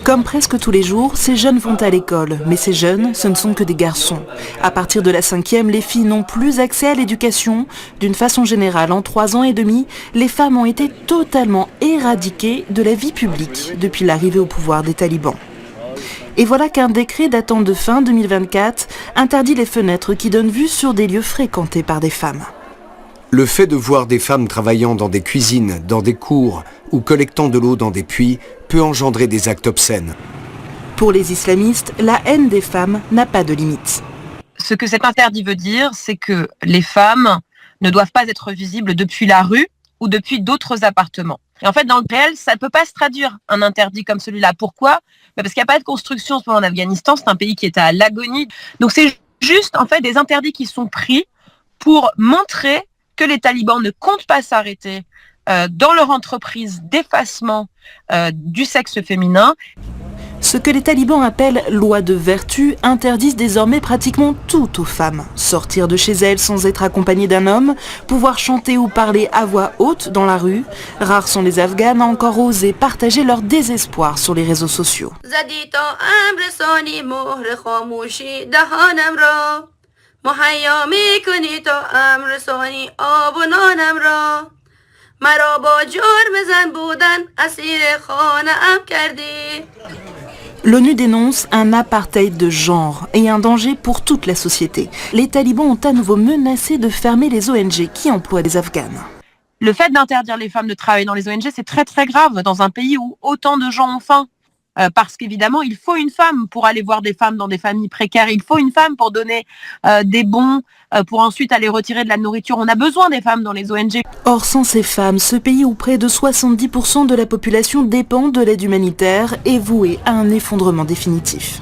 Comme presque tous les jours, ces jeunes vont à l'école, mais ces jeunes, ce ne sont que des garçons. À partir de la 5e, les filles n'ont plus accès à l'éducation. D'une façon générale, en 3 ans et demi, les femmes ont été totalement éradiquées de la vie publique depuis l'arrivée au pouvoir des talibans. Et voilà qu'un décret datant de fin 2024 interdit les fenêtres qui donnent vue sur des lieux fréquentés par des femmes. Le fait de voir des femmes travaillant dans des cuisines, dans des cours ou collectant de l'eau dans des puits peut engendrer des actes obscènes. Pour les islamistes, la haine des femmes n'a pas de limite. Ce que cet interdit veut dire, c'est que les femmes ne doivent pas être visibles depuis la rue ou depuis d'autres appartements. Et en fait, dans le réel, ça ne peut pas se traduire, un interdit comme celui-là. Pourquoi ? Parce qu'il n'y a pas de construction en ce moment en Afghanistan, c'est un pays qui est à l'agonie. Donc c'est juste en fait des interdits qui sont pris pour montrer que les talibans ne comptent pas s'arrêter dans leur entreprise d'effacement du sexe féminin. Ce que les talibans appellent loi de vertu interdisent désormais pratiquement tout aux femmes. Sortir de chez elles sans être accompagnée d'un homme, pouvoir chanter ou parler à voix haute dans la rue. Rares sont les Afghanes à encore oser partager leur désespoir sur les réseaux sociaux. L'ONU dénonce un apartheid de genre et un danger pour toute la société. Les talibans ont à nouveau menacé de fermer les ONG qui emploient des Afghanes. Le fait d'interdire les femmes de travailler dans les ONG, c'est très très grave dans un pays où autant de gens ont faim. Parce qu'évidemment, il faut une femme pour aller voir des femmes dans des familles précaires. Il faut une femme pour donner des bons, pour ensuite aller retirer de la nourriture. On a besoin des femmes dans les ONG. Or, sans ces femmes, ce pays où près de 70% de la population dépend de l'aide humanitaire est voué à un effondrement définitif.